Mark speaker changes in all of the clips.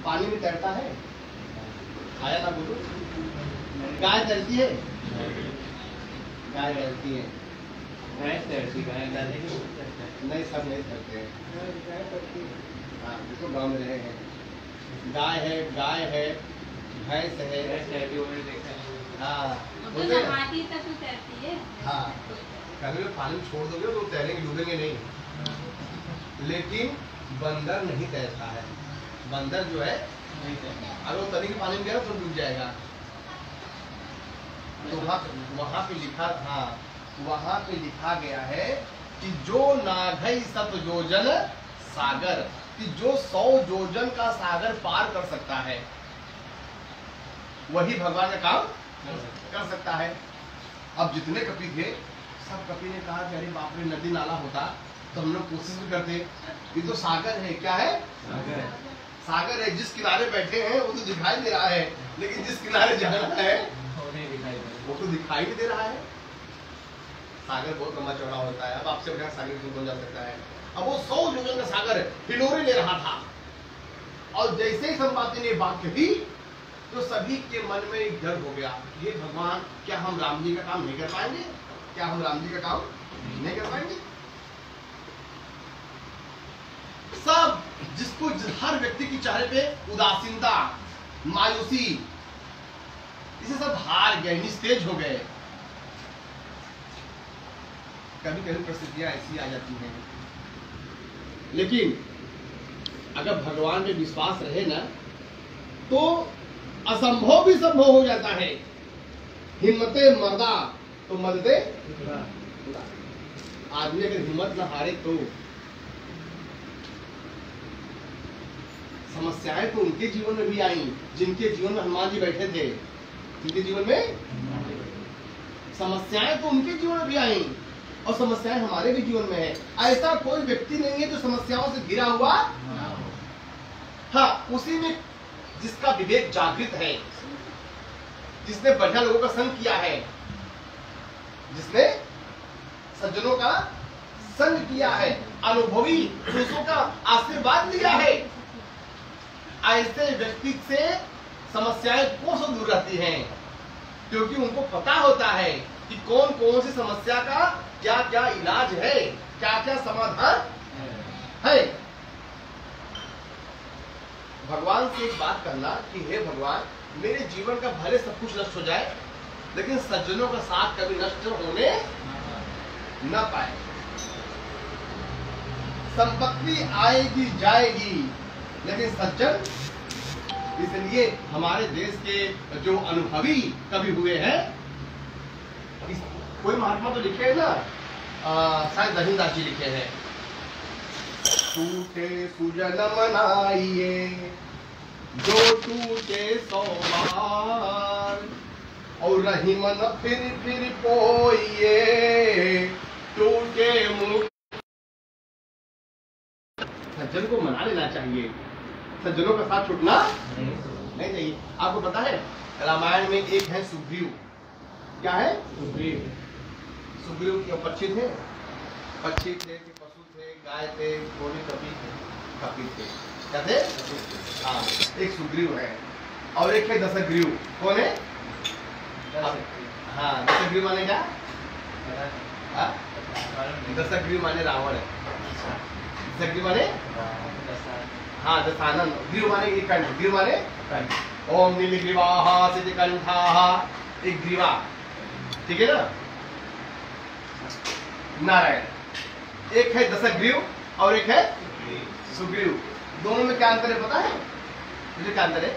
Speaker 1: पानी में तैरता है? आया ना बोलो। गाय तैरती है? गाय तैरती है।
Speaker 2: भैंस तैरती, गाय
Speaker 1: नहीं, सब नहीं तैरते हैं। हाँ, इसको गाँव में रहे हैं। गाय है, भैंस है। हाँ,
Speaker 3: तो नहाती तक तो तैरती है।
Speaker 1: हाँ, कभी पानी में छोड़ दोगे तो तैरेंगे, डूबेंगे नहीं। लेकिन बंदर नहीं तैरता है। बंदर जो है अगर वो तनी के पानी में गया तो डूब जाएगा। तो वहाँ पे लिखा, हाँ, वहाँ पे लिखा गया है कि जो नाघई सत योजन सागर, कि जो 100 योजन का सागर पार कर सकता है वही भगवान का काम कर सकता है। अब जितने कपि थे, सब कपि ने कहा कि अरे बाप रे, नदी नाला होता तो हम लोग कोशिश भी करते। ये तो सागर है। क्या है? सागर है। जिस किनारे बैठे हैं वो तो दिखाई दे रहा है, लेकिन जिस किनारे जाना है वो तो दिखाई नहीं दे रहा है। सागर बहुत लंबा चौड़ा होता है। अब आपसे बड़ा सागर कौन जा सकता है? अब वो 100 योजन का सागर हिलोरे ले रहा था, और जैसे ही संपाति ने बात कही तो सभी के मन में एक डर हो गया, ये भगवान, क्या हम राम जी का काम नहीं कर पाएंगे? क्या हम राम जी का काम नहीं कर पाएंगे? सब जिसको हर व्यक्ति के चेहरे पे उदासीनता, मायूसी, इसे सब हार गए, निस्तेज हो गए। कभी कभी परिस्थितियां ऐसी आ जाती हैं, लेकिन अगर भगवान में विश्वास रहे ना तो असंभव भी संभव हो जाता है। हिम्मते मर्दा तो मददे खुदा। आदमी अगर हिम्मत न हारे तो समस्याएं तो उनके जीवन में भी आई जिनके जीवन में हनुमान जी बैठे थे। उनके जीवन में समस्याएं तो उनके जीवन में भी आई, और समस्याएं हमारे भी जीवन में है। ऐसा कोई व्यक्ति नहीं है जो समस्याओं से घिरा हुआ। हाँ, उसी में जिसका विवेक जागृत है, जिसने बढ़िया लोगों का संग किया है, जिसने सज्जनों का संग किया है, अनुभवी पुरुषों का आशीर्वाद लिया है, ऐसे व्यक्ति से समस्याएं कोसों दूर रहती हैं, क्योंकि उनको पता होता है कि कौन कौन सी समस्या का क्या क्या इलाज है, क्या क्या समाधान है। भगवान से एक बात करना कि हे भगवान, मेरे जीवन का भले सब कुछ नष्ट हो जाए, लेकिन सज्जनों का साथ कभी नष्ट होने न पाए। संपत्ति आएगी जाएगी, लेकिन सज्जन, इसलिए हमारे देश के जो अनुभवी कवि हुए हैं, कोई महात्मा तो लिखे है ना, शायद दहीनदास जी लिखे हैं, टूटे सुजन मनाइए जो टूटे सो बार, और रही मन फिर पोइए टूटे मुख। सज्जन को मना लेना चाहिए, सज्जनों का साथ छूटना नहीं चाहिए। आपको पता है रामायण में एक है सुग्रीव। क्या है? सुग्रीव। सुग्रीव के पक्षी थे, पक्षी थे कि पशु थे, गाय थे, घोड़े, कपि थे। क्या थे? हाँ, एक सुग्रीव है और एक है दशग्रीव। कौन है? हाँ, दशग्रीव माने क्या? दशग्रीव माने रावण है। दशग्रीव माने हाँ दशानन। ग्रीव माने एक कंठ, ग्रीव माने ओम नीलग्रीवाः सिद्धकंठाः, एक ग्रीवा, ठीक है ना? नारायण। एक है दशग्रीव और एक है सुग्रीव। दोनों में क्या अंतर है पता है? मुझे क्या अंतर है?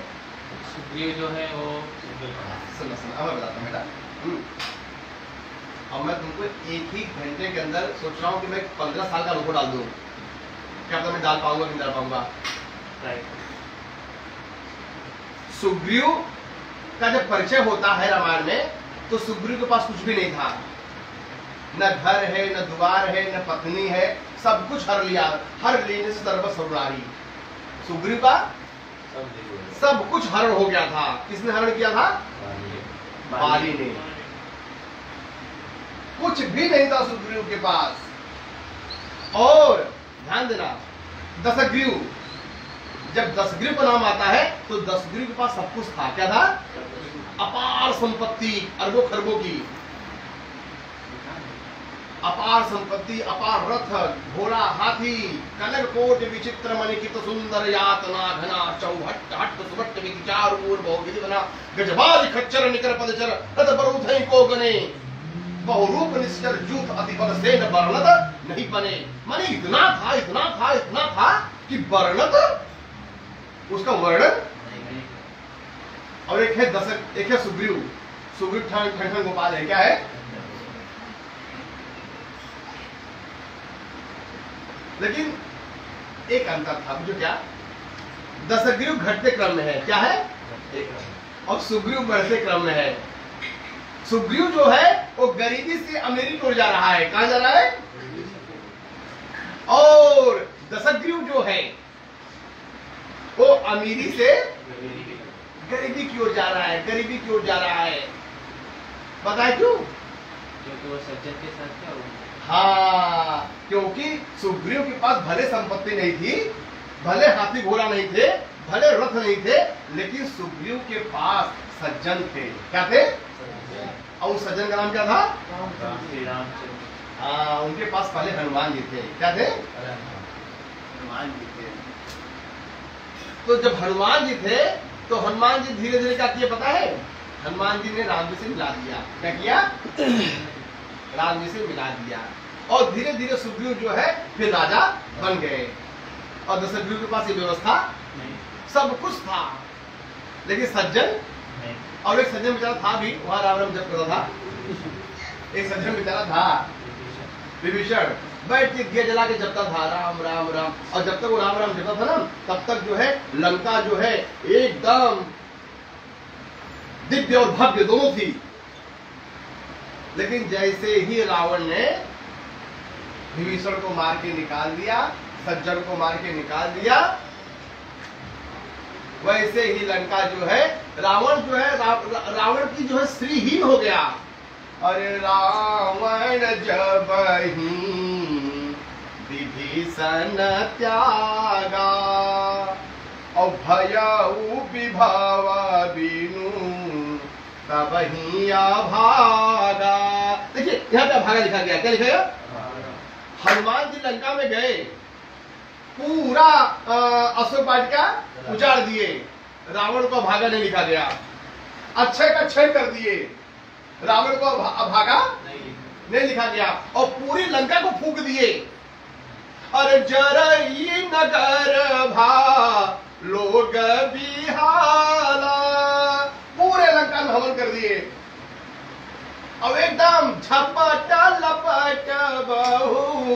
Speaker 2: सुग्रीव जो है वो
Speaker 1: सुनो अब मैं बताता हूँ बेटा। अब मैं तुमको एक ही घंटे के अंदर सोच रहा हूँ कि मैं 15 साल का अनुभव डाल दूँ। क्या पता मैं डाल पाऊंगा नहीं डाल पाऊंगा। सुग्रीव का जब परिचय होता है रामायण में, तो सुग्रीव के पास कुछ भी नहीं था, न घर है, न द्वार है, न पत्नी है, सब कुछ हर लिया, हर लेने से सर्वस्वनारी। सुग्रीव का सब कुछ हरण हो गया था। किसने हरण किया था? बाली ने। कुछ भी नहीं था सुग्रीव के पास। और ध्यान देना, दशग्रीव जब दशग्रीव का नाम आता है तो दशग्रीव के पास सब कुछ था। क्या था? अपार संपत्ति, अरबों खरबों की अपार संपत्ति, अपार रथ, घोड़ा, हाथी, कनक कोट विचित्र मणिकित सुंदर यातना घना चौहट हट सुभट विचार ऊर बहुविधि बना गजबाज खच्चर निकर पदचर रथ बरूथई को गने बहुरूप निश्चर जूथ अति बल से न वर्णत नहीं बने। माने इतना था, इतना था, इतना था कि वर्णत उसका वर्णन। और एक है दशक, एक है सुग्रीव। सुग्रीव ठन गोपाल है। क्या है? लेकिन एक अंतर था, जो क्या? दशग्रीव घटते क्रम में है। क्या है? और सुग्रीव बढ़ते क्रम में है। सुग्रीव जो है वो गरीबी से अमीरी की ओर जा रहा है। कहां जा रहा है? और दशग्रीव जो है वो अमीरी से गरीबी की ओर जा रहा है, गरीबी की ओर जा रहा है। बताए क्यों?
Speaker 2: क्योंकि वो सज्जन के साथ क्या हुआ?
Speaker 1: हाँ, क्योंकि सुग्रीव के पास भले संपत्ति नहीं थी, भले हाथी घोड़ा नहीं थे, भले रथ नहीं थे, लेकिन सुग्रीव के पास सज्जन थे। क्या थे? और उस सज्जन का नाम क्या था?
Speaker 2: श्री रामचंद्र।
Speaker 1: हाँ, उनके पास पहले हनुमान जी थे। क्या थे? हनुमान जी थे। तो जब हनुमान जी थे तो हनुमान जी धीरे धीरे क्या किए पता है? हनुमान जी ने राम जी से मिला दिया। क्या किया? राम जी से मिला दिया। और धीरे धीरे सुग्रीव जो है फिर राजा बन गए। और दशग्रीव के पास ये व्यवस्था सब कुछ था, लेकिन सज्जन और एक सज्जन बेचारा था भी, वहां राम राम जप करता था। एक सज्जन बेचारा था विभीषण, बैठ के दिया जला के जपता था राम राम राम। और जब तक वो राम राम जपता था ना, तब तक जो है लंका जो है एकदम दिव्य और भव्य दोनों थी। लेकिन जैसे ही रावण ने विभीषण को मार के निकाल दिया, सज्जन को मार के निकाल दिया, वैसे ही लंका जो है रावण जो है रावण की जो है श्रीहीन हो गया। अरे रावण जब ही विभीषण त्यागा और भयउ विभव बीनु तब ही भागा। देखिए यहाँ पे भागा लिखा गया। क्या लिखा गया? हनुमान जी लंका में गए, पूरा अशोक वाटिका उजाड़ दिए, रावण को भागा नहीं लिखा गया। अच्छे का क्षय कर दिए, रावण को भागा नहीं लिखा गया। और पूरी लंका को फूंक दिए। अरे जरई नगर भा लोग बिहाला, पूरे लंका में हवन कर दिए। अब एकदम झपट लपट बहु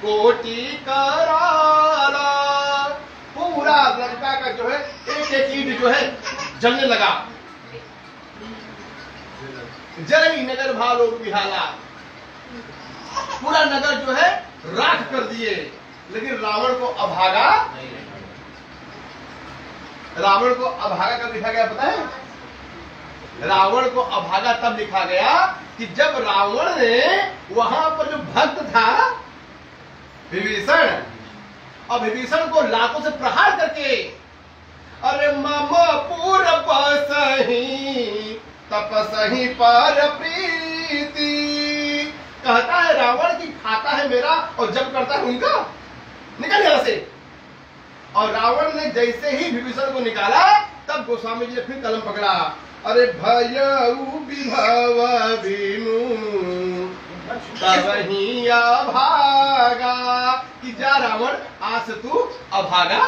Speaker 1: कोटि कराला, पूरा लंका का जो है एक एक ईंट जो है जलने लगा। जरई नगर भालो बिहाला, पूरा नगर जो है राख कर दिए। लेकिन रावण को अभागा, रावण को अभागा कब लिखा गया पता है? रावण को अभागा तब लिखा गया कि जब रावण ने वहां पर जो भक्त था विभीषण, और विभीषण को लातों से प्रहार करके अरे मम पूर बसही तपसही पर प्रीति, कहता है रावण की खाता है मेरा और जब करता है उनका, निकल यहां से। और रावण ने जैसे ही विभीषण को निकाला तब गोस्वामी जी ने फिर कलम पकड़ा। अरे भयउ विभव बीनु तब ही भागा, कि जा रावण आज से तू अभागा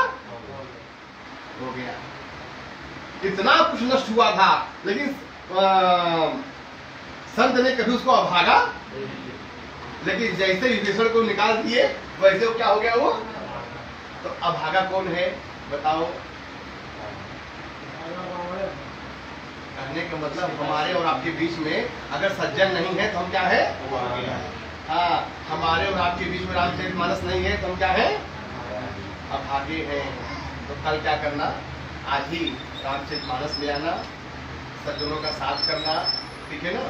Speaker 1: हो गया। इतना कुछ नष्ट हुआ था, लेकिन संत ने कभी उसको अभागा, लेकिन जैसे विभीषण को निकाल दिए वैसे वो क्या हो गया वो। तो अभागा कौन है बताओ? कहने का मतलब हमारे और आपके बीच में अगर सज्जन नहीं है तो हम क्या है? हाँ, हमारे और आपके बीच में रामचरितमानस नहीं है तो हम क्या है? अभागे हैं। तो कल क्या करना? आज ही रामचरितमानस ले आना, सज्जनों का साथ करना, ठीक है ना?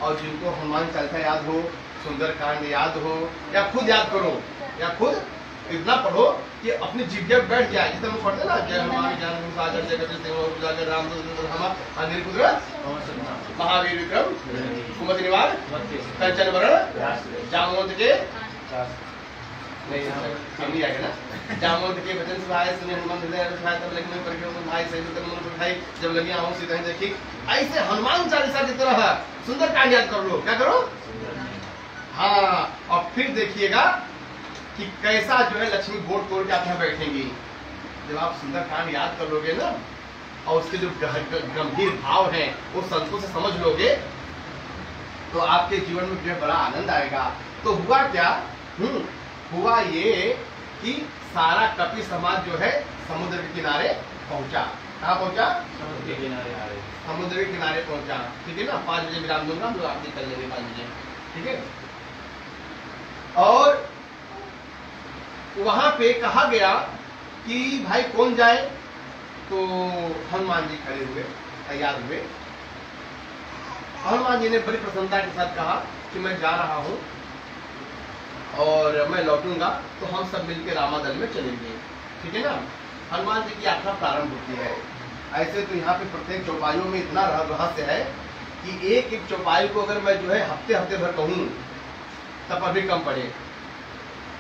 Speaker 1: और जिनको हनुमान चालीसा याद हो, सुंदरकांड याद हो, या खुद याद करो, या खुद इतना पढ़ो कि कि अपनी जिज्ञा पे बैठ जाए। जिसे हम पढ़ते ना, जय हनुमान ज्ञान सागर जगत सिंह जागर राम अंजनी पुत्र महावीर विक्रम कुमति निवार कंचन वरण जामवंत के नहीं आएगा ना, जामवंत के वचन सुहाए सुने हनुमान हृदय सुहाए तब लगे परिक्रम भाई सही मन उठाई जब लगी आऊं सीधा देखी। ऐसे हनुमान चालीसा की तरह सुंदर कांड याद कर लो। क्या करो? हाँ, और फिर देखिएगा कि कैसा जो है लक्ष्मी गोट तोड़ के आप यहाँ बैठेंगी। जब आप सुंदर कांड याद कर लोगे ना और उसके जो गंभीर भाव हैं वो संतों से समझ लोगे तो आपके जीवन में जो है बड़ा आनंद आएगा। तो हुआ क्या? हुआ ये कि सारा कपि समाज जो है समुद्र के किनारे पहुंचा। कहाँ पहुंचा?
Speaker 2: समुद्र के किनारे आ रहे।
Speaker 1: समुद्र के किनारे पहुंचा। ठीक है ना, 5 बजे विराम दूंगा, हम लोग आरती कर लेंगे 5 बजे। ठीक है। और वहां पे कहा गया कि भाई कौन जाए, तो हनुमान जी खड़े हुए, तैयार हुए। हनुमान जी ने बड़ी प्रसन्नता के साथ कहा कि मैं जा रहा हूं और मैं लौटूंगा तो हम सब मिलकर रामादल में चलेंगे। ठीक है ना। हनुमान जी की यात्रा प्रारंभ होती है। ऐसे तो यहाँ पे प्रत्येक चौपाइयों में इतना रहस्य है कि एक एक चौपाई को अगर मैं जो है हफ्ते हफ्ते भर कहूँ तब अभी कम पड़े,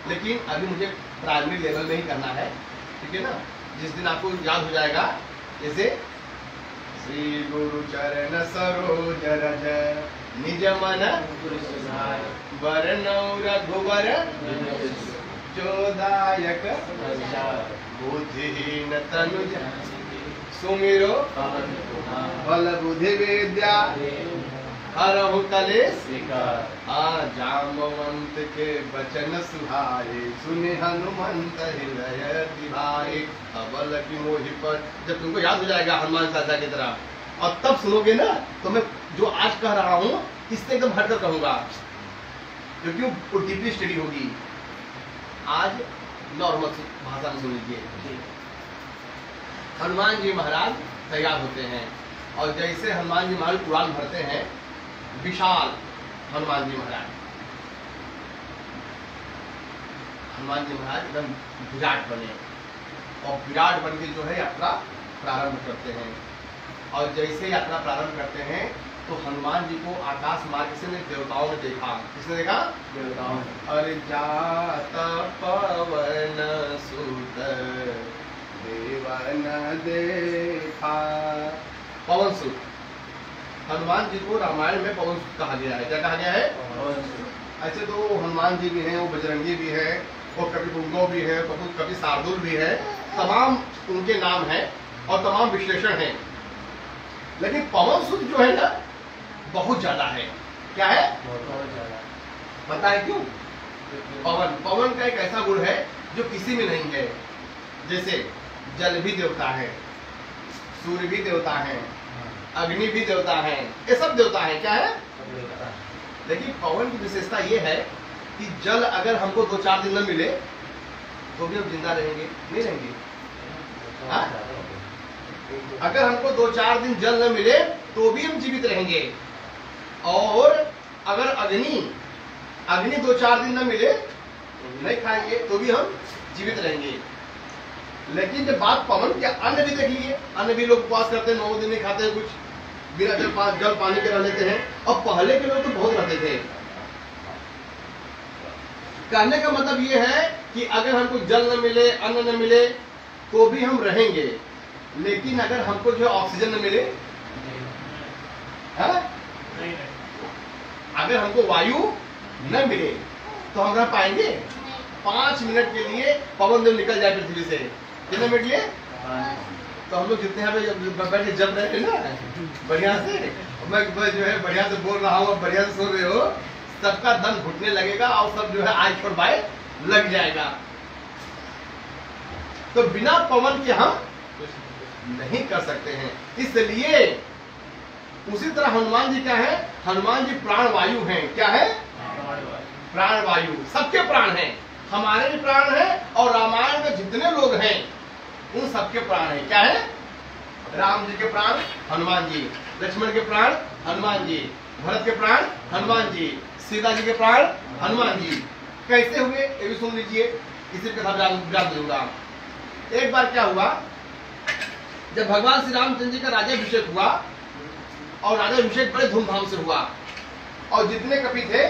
Speaker 1: लेकिन अभी मुझे प्राइमरी लेवल में ही करना है। ठीक है ना। जिस दिन आपको याद हो जाएगा, जैसे श्री गुरु चरण सरोज रज निज मन वरनौ रघुवर जोदायक बुद्धिहीन तनु सुमिरो बल बुद्धि विद्या हरहु कलेश जामवंत के वचन सुहाए सुने हनुमंत हृदय दिवाए। अबल की मोहि पर जब तुमको याद हो जाएगा हनुमान चाचा की तरह और तब सुनोगे ना तो मैं जो आज कह रहा हूँ इससे एकदम हटकर कहूंगा, क्योंकि वो डीपली स्टडी होगी। आज नॉर्मल भाषा में सुन लीजिए। हनुमान जी महाराज तैयार होते हैं और जैसे हनुमान जी महाराज उड़ान भरते हैं, विशाल हनुमान जी महाराज एकदम विराट बने और विराट बन के जो है यात्रा प्रारंभ करते हैं। और जैसे यात्रा प्रारंभ करते हैं तो हनुमान जी को आकाश मार्ग से देवताओं ने देखा। किसने देखा? देवताओं। अरे जात पवन सुत देवन देखा। पवन सुत, हनुमान जी को रामायण में पवन सुत कहा गया है। क्या कहा गया है? ऐसे तो हनुमान जी भी हैं, वो बजरंगी भी है, वो कभी पुंगो भी है, कभी शार्दुल भी है, तमाम उनके नाम हैं और तमाम विश्लेषण हैं। लेकिन पवन सुत जो है ना बहुत ज्यादा है। क्या है?
Speaker 2: बहुत ज्यादा।
Speaker 1: पता है क्यों? पवन का एक ऐसा गुण है जो किसी में नहीं है। जैसे जल भी देवता है, सूर्य भी देवता है, अग्नि भी देवता है, ये सब देवता है। क्या है? लेकिन पवन की विशेषता ये है कि जल अगर हमको 2-4 दिन न मिले तो भी हम जिंदा रहेंगे? नहीं रहेंगे। हाँ? अगर हमको 2-4 दिन जल न मिले तो भी हम जीवित रहेंगे। और अगर अग्नि 2-4 दिन न मिले, नहीं खाएंगे तो भी हम जीवित रहेंगे। लेकिन जब बात पवन के, अन्न भी देख लीजिए, अन्न भी लोग उपवास करते हैं, 9 दिन नहीं खाते हैं, कुछ बिना जल पानी के रह लेते हैं। और पहले के लोग तो बहुत रहते थे। कहने का मतलब ये है कि अगर हमको जल न मिले, अन्न न मिले तो भी हम रहेंगे, लेकिन अगर हमको जो ऑक्सीजन न मिले, है? अगर हमको वायु न मिले तो हम रह पाएंगे? 5 मिनट के लिए पवन देव निकल जाए पृथ्वी से, कितने मिनट लिए? तो हम लोग जितने यहाँ पे बैठ के जब रहे थे ना बढ़िया से, मैं जो है बढ़िया से बोल रहा हूँ और बढ़िया से सुन रहे हो, सबका दम घुटने लगेगा और सब जो है आज पर बाय लग जाएगा। तो बिना पवन के हम नहीं कर सकते हैं। इसलिए उसी तरह हनुमान जी क्या है? हनुमान जी प्राण वायु हैं। क्या है? प्राण वायु, सबके प्राण हैं, हमारे भी प्राण हैं और रामायण में जितने लोग हैं उन सबके प्राण हैं। क्या है? राम जी के प्राण हनुमान जी, लक्ष्मण के प्राण हनुमान जी, भरत के प्राण हनुमान जी, सीता जी के प्राण हनुमान जी। कैसे हुए ये भी सुन लीजिए। इसी कथा विराम दूंगा। एक बार क्या हुआ, जब भगवान श्री रामचंद्र जी का राज्याभिषेक हुआ और राज्याभिषेक बड़े धूमधाम से हुआ और जितने कपि थे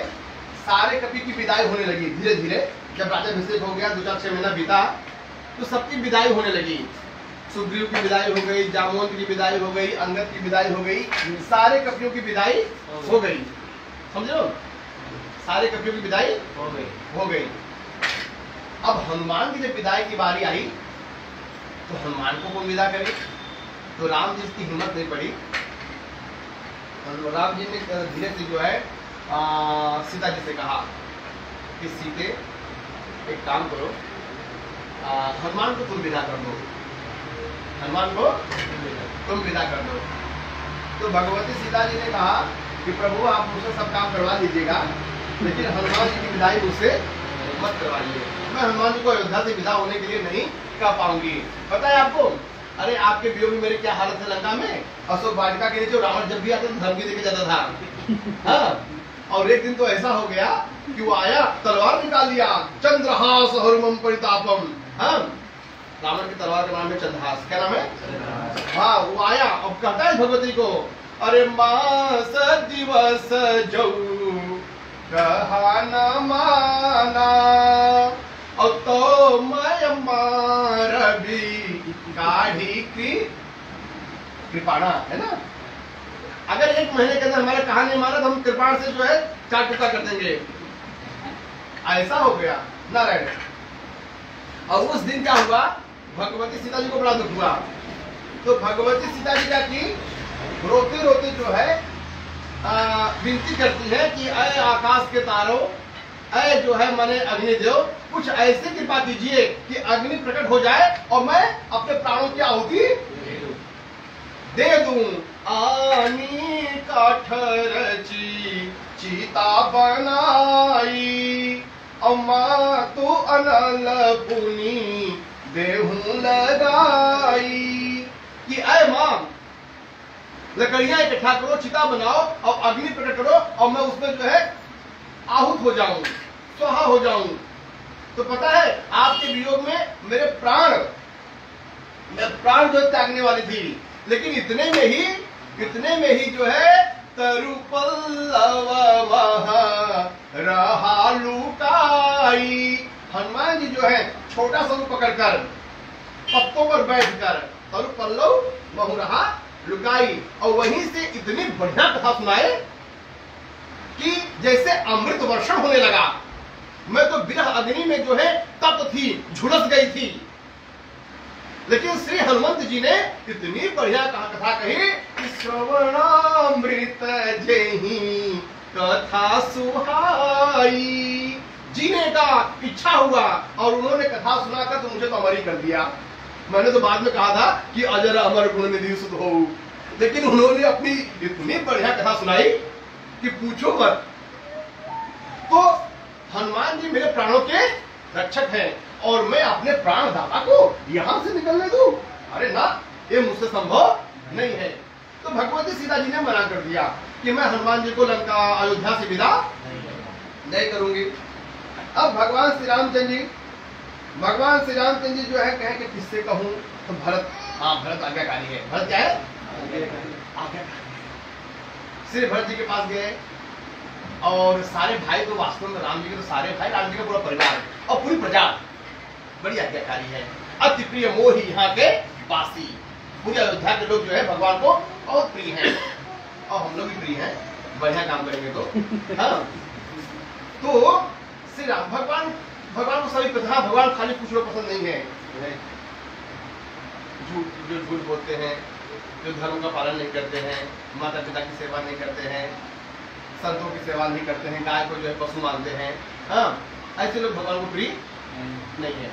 Speaker 1: सारे कपि की विदाई होने लगी धीरे धीरे। जब राज्याभिषेक हो गया 2-4-6 महीना बीता तो सबकी विदाई होने लगी। सुग्रीव की विदाई हो गई, जामवंत की विदाई हो गई, अंगद की विदाई हो गई, सारे कपियों की विदाई हो गई। समझो, सारे कपियों की विदाई हो गई। अब हनुमान की जब विदाई की बारी आई तो हनुमान को कौन विदा करे? तो राम जी की हिम्मत नहीं पड़ी। राम जी ने धीरे से जो है सीता जी से कहा कि सीते एक काम करो, हनुमान को तुम विदा कर दो, हनुमान को तुम विदा कर दो। तो भगवती सीता जी ने कहा कि प्रभु आप मुझसे सब काम करवा लीजिएगा लेकिन हनुमान जी की विदाई मुझसे मत करवाइए। मैं हनुमान जी को अयोध्या से विदा होने के लिए नहीं कर पाऊंगी। पता है आपको, अरे आपके वियोग में मेरी क्या हालत है लंका में। अशोक वाटिका के नीचे रावण जब भी आता था धमकी देके जाता था। हाँ, और एक दिन तो ऐसा हो गया कि वो आया तलवार निकाल लिया, चंद्रहास हरुमम परितापम। हाँ, रावण की तलवार का नाम है चंद्रहास। क्या नाम है? हाँ, वो आया अब कहता है भगवती को, अरे मास दिवस जो कहा न माना और तो मैं मार भी गाढ़ी की कृपाणा है ना। अगर 1 महीने के अंदर हमारा कहा नहीं मारा तो हम कृपाण से जो है 4 टुकड़ा कर देंगे। ऐसा हो गया नारायण। और उस दिन क्या हुआ, भगवती सीता जी को बड़ा दुख हुआ। तो भगवती सीता जी क्या की, रोते रोते जो है विनती करती है कि अय आकाश के तारों, अय जो है माने अग्निदेव, कुछ ऐसी कृपा कीजिए कि अग्नि प्रकट हो जाए और मैं अपने प्राणों की आहुति दे दूं। आनी काठर चीता बनाई अम्मा तो अनल पुनी देहूं लगाई कि अय मां लकड़ियां इकट्ठा करो, चिता बनाओ और अग्नि प्रकट करो और मैं उसमें जो है आहुत हो जाऊं, स्वाहा हो जाऊं। तो पता है आपके वियोग में मेरे प्राण जो त्यागने वाली थी, लेकिन इतने में ही जो है तरुपल्लव रहा लुकाई। हनुमान जी जो है छोटा सा रूप पकड़कर पत्तों पर बैठकर तरुपल्लव महु रहा लुकाई, और वहीं से इतनी बढ़िया कथा सुनाए कि जैसे अमृत वर्षण होने लगा। मैं तो विरह अग्नि में जो है तप थी, झुलस गई थी, लेकिन श्री हनुमंत जी ने इतनी बढ़िया कथा कही कि श्रवणामृत जेहि कथा सुहाई। जीने का इच्छा हुआ और उन्होंने कथा सुनाकर तो मुझे तो अमर ही कर दिया। मैंने तो बाद में कहा था कि अजर अमर गुण निधि सुध हो, लेकिन उन्होंने अपनी इतनी बढ़िया कथा सुनाई कि पूछो मत। तो हनुमान जी मेरे प्राणों के रक्षक हैं और मैं अपने प्राण दाता को यहां से निकलने दूं? अरे ना, ये मुझसे संभव नहीं है। तो भगवती सीता जी ने मना कर दिया कि मैं हनुमान जी को लंका अयोध्या से विदा नहीं करूंगी। अब भगवान श्री रामचंद्र जी जो है कहे कि किससे कहूं, तो भरत, हाँ भरत आज्ञाकारी है। भरत क्या है? आज्ञाकारी। श्री भरत जी के पास गए और सारे भाई तो वास्तव में राम जी के तो सारे भाई, राम जी का पूरा परिवार और पूरी प्रजा बड़ी आज्ञाकारी है। अति प्रिय मोही यहाँ के वासी, पूरी अयोध्या के लोग जो है भगवान को बहुत प्रिय हैं और हम लोग भी प्रिय हैं, बढ़िया काम करेंगे तो। हाँ, तो श्री राम भगवान को सभी प्रथा, भगवान खाली कुछ लोग पसंद नहीं है, जो झूठ बोलते हैं, जो धर्म का पालन नहीं करते हैं, माता पिता की सेवा नहीं करते हैं, संतों की सेवा नहीं करते हैं, गाय को जो है पशु मानते हैं। हाँ, ऐसे लोग भगवान को प्रिय नहीं है।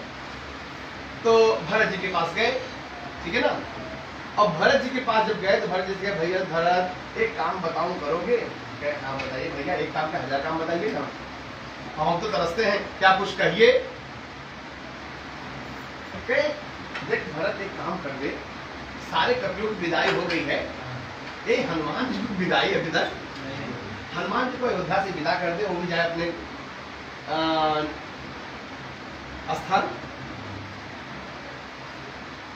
Speaker 1: तो भरत जी के पास गए, ठीक है ना। अब भरत जी के पास जब गए तो भरत जी से कहे, भैया भरत एक काम बताऊं, करोगे? कहे हाँ बताइए भैया, एक काम का 1000 काम बताइए ना, हम तो तरसते हैं, क्या कुछ कहिए। देख भरत एक काम कर दे, सारे कपियों की विदाई हो गई है, ये हनुमान जी की विदाई अभी तक, हनुमान जी को अयोध्या से विदा कर दे, वो भी जाए अपने स्थान।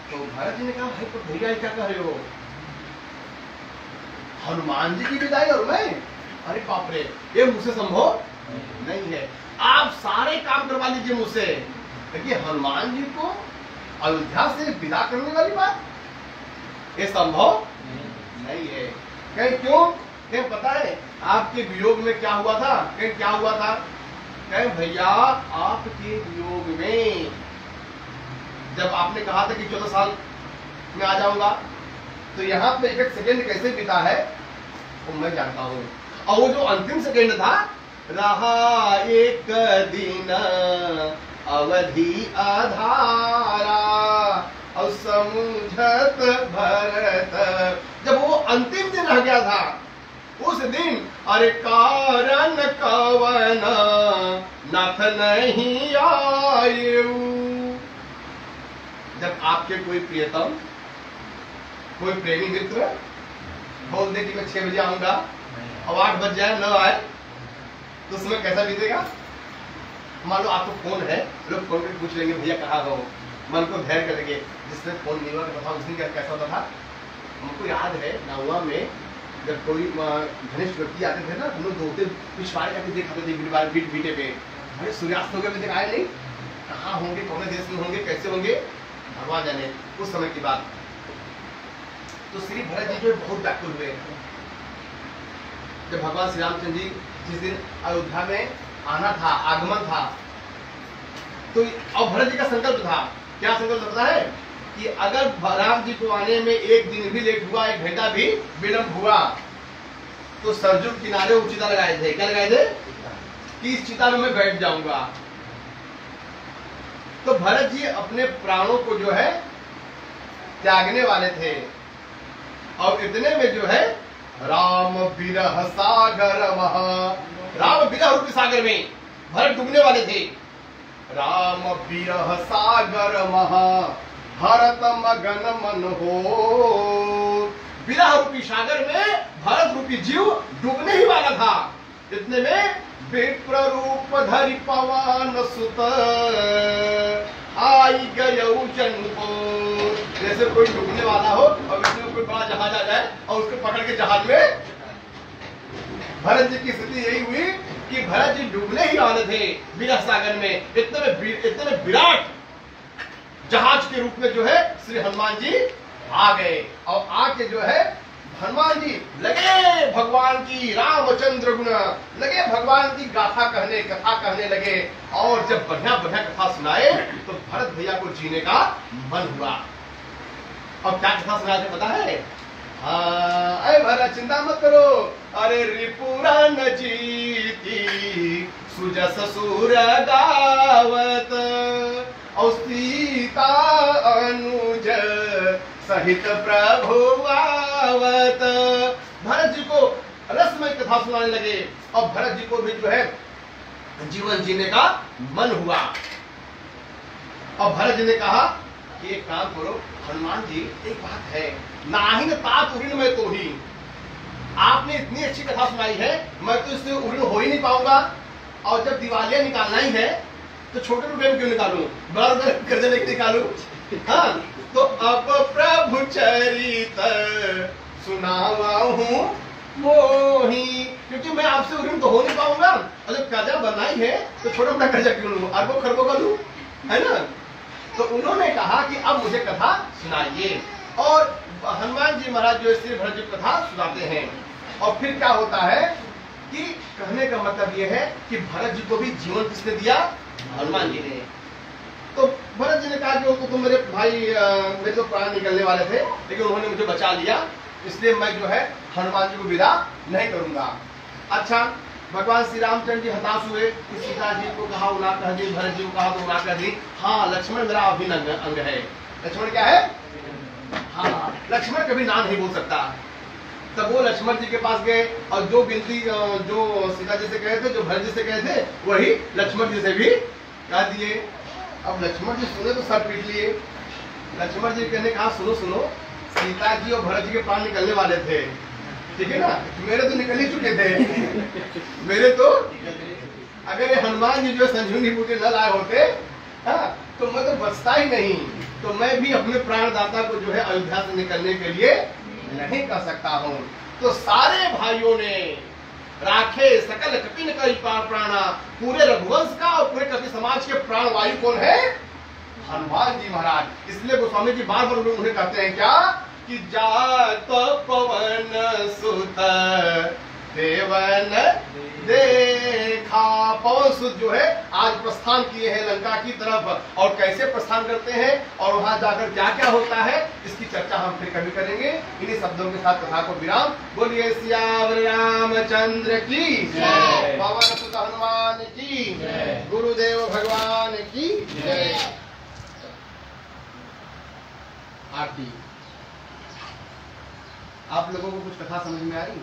Speaker 1: तो भरत जी ने कहा, भाई तो भैया क्या कह रहे हो, हनुमान जी की विदाई और मैं, अरे बाप रे, ये मुझसे संभव नहीं है, आप सारे काम करवा लीजिए मुझसे। देखिए हनुमान जी को अयोध्या से विदा करने वाली बात ये संभव नहीं है। कहीं क्यों, कहीं पता है आपके वियोग में क्या हुआ था, कहीं क्या हुआ था, कहीं भैया आपके वियोग में जब आपने कहा था कि 14 साल में आ जाऊंगा, तो यहाँ पे एक सेकंड कैसे बीता है वो मैं जानता हूँ। और वो जो अंतिम सेकंड था, रहा एक दिन अवधि आधारा और समझत भरत, जब वो अंतिम दिन रह गया था उस दिन, अरे कारण कवन नाथ नहीं आयु। जब आपके कोई प्रियतम, कोई प्रेमी मित्र बोल दे कि मैं 6 बजे आऊंगा और 8 बज जाए न आए, तो उसमें कैसा बीतेगा। मान लो आपको फोन है, लोग फोन करके पूछ लेंगे भैया कहाँ हो, मन को धैर्य करेंगे। जिसने फोन नहीं हुआ था उस दिन कैसा होता था, हमको याद है नाहुआ में जब कोई घनिष्ठ व्यक्ति आते थे ना, हम लोग दौड़ते पिछवाड़े करके दिखाते थे बीटे पे, अरे सूर्यास्त हो गए अभी तक आए नहीं, कहाँ होंगे, कौन देश में होंगे, कैसे होंगे, भगवान जाने। उस समय की बात। तो श्री भरत जी जो बहुत व्याकुल हुए जब भगवान श्री रामचंद्र जी जिस दिन अयोध्या में आना था, आगमन था, तो और भरत जी का संकल्प था, क्या संकल्प पता है कि अगर राम जी को आने में 1 दिन भी लेट हुआ, 1 घंटा भी विलंब हुआ, तो सरजू किनारे वो चिता लगाए थे। क्या लगाए थे कि इस चिता में मैं बैठ जाऊंगा। तो भरत जी अपने प्राणों को जो है त्यागने वाले थे, और इतने में जो है राम विरह सागर महा, राम विरह रूपी सागर में भरत डूबने वाले थे। राम विरह सागर महा भरत मगन मन हो, विरह रूपी सागर में भरत रूपी जीव डूबने ही वाला था। इतने में विप्र रूप धरि पवन सुत आई गयौ जनपुर। जैसे कोई डूबने वाला हो और इसमें कोई बड़ा जहाज आ जाए और उसको पकड़ के जहाज में, भरत जी की स्थिति यही हुई कि भरत जी डूबने ही वाले थे विरह सागर में। इतने में विराट जहाज के रूप में जो है श्री हनुमान जी आ गए, और आके जो है हनुमान जी लगे भगवान की रामचंद्र गुण, लगे भगवान की गाथा कहने, कथा कहने लगे। और जब बढ़िया बढ़िया कथा सुनाए तो भरत भैया को जीने का मन हुआ। और क्या कथा सुनाए थे पता है, हाँ अरे भरत चिंता मत करो, अरे रिपुरा न जीती सुजस सुर गावत, और सीता अनुज सहित प्रभु आवत। भरत जी को रसमय कथा सुनाने लगे, और भरत जी को भी जो है जीवन जीने का मन हुआ। और भरत जी ने कहा कि एक काम करो हनुमान जी, एक बात है, ना ही न तात उऋण में तो ही, आपने इतनी अच्छी कथा सुनाई है, मैं तो इससे उऋण हो ही नहीं पाऊंगा। और जब दिवालियां निकालना ही है तो छोटे रुपए में क्यों निकालूं, बड़ा रुपए कर्जा लेके निकालूं। हाँ, तो अब प्रभु चरित सुनावा हूँ मोही, क्योंकि मैं आपसे उऋण तो हो नहीं पाऊंगा, और जब कर्जा बनना ही है तो छोटा मोटा कर्जा क्यों लूं, अरबों खरबों का लूं, है ना। तो उन्होंने कहा कि अब मुझे कथा सुनाइए, और हनुमान जी महाराज जो श्री भरत जी कथा सुनाते हैं। और फिर क्या होता है कि कहने का मतलब यह है कि भरत जी को भी जीवन किसने दिया, हनुमान जी ने। तो भरत जी ने कहा कि तो मेरे भाई, मेरे तो प्राण निकलने वाले थे, लेकिन उन्होंने मुझे बचा लिया, इसलिए मैं जो है हनुमान जी को विदा नहीं करूंगा। अच्छा, भगवान श्री रामचंद्र जी हताश हुए कि सीता जी को कहा उना कह दी, भरत जी को कहा तो उना कह दी। हाँ, लक्ष्मण मेरा अभिन्न अंग है। लक्ष्मण क्या है, हाँ, लक्ष्मण कभी ना नहीं बोल सकता। तब वो लक्ष्मण जी के पास गए, और जो विनती जो सीता जी से कहे थे, जो भरत जी से कहे थे, वही लक्ष्मण जी से भी कह दिए। अब लक्ष्मण जी सुने तो सर पीट लिए। लक्ष्मण जी कहने कहा सुनो सुनो, सीता जी और भरत जी के प्राण निकलने वाले थे, ठीक है ना, मेरे तो निकल ही चुके थे। मेरे तो अगर ये हनुमान जी जो संजीवनी बूटी न लाए होते हाँ, तो मैं तो बचता ही नहीं, तो मैं भी अपने प्राणदाता को जो है अयोध्या से निकलने के लिए नहीं कर सकता हूँ। तो सारे भाइयों ने राखे सकल कपिन का प्राणा, पूरे रघुवंश का और पूरे कपि समाज के प्राण वायु कौन है? हनुमान जी महाराज। इसलिए गोस्वामी जी बार बार उन्हें कहते हैं क्या कि जात पवन सुत देवन देखा। पवन सुत जो है आज प्रस्थान किए हैं लंका की तरफ, और कैसे प्रस्थान करते हैं और वहां जाकर क्या क्या होता है इसकी चर्चा हम फिर कभी करेंगे। इन्हीं शब्दों के साथ कथा को विराम। बोलिए सियावर रामचंद्र की जय, पवन सुत हनुमान की जय, गुरुदेव भगवान की जय। आरती। आप लोगों को कुछ कथा समझ में आई?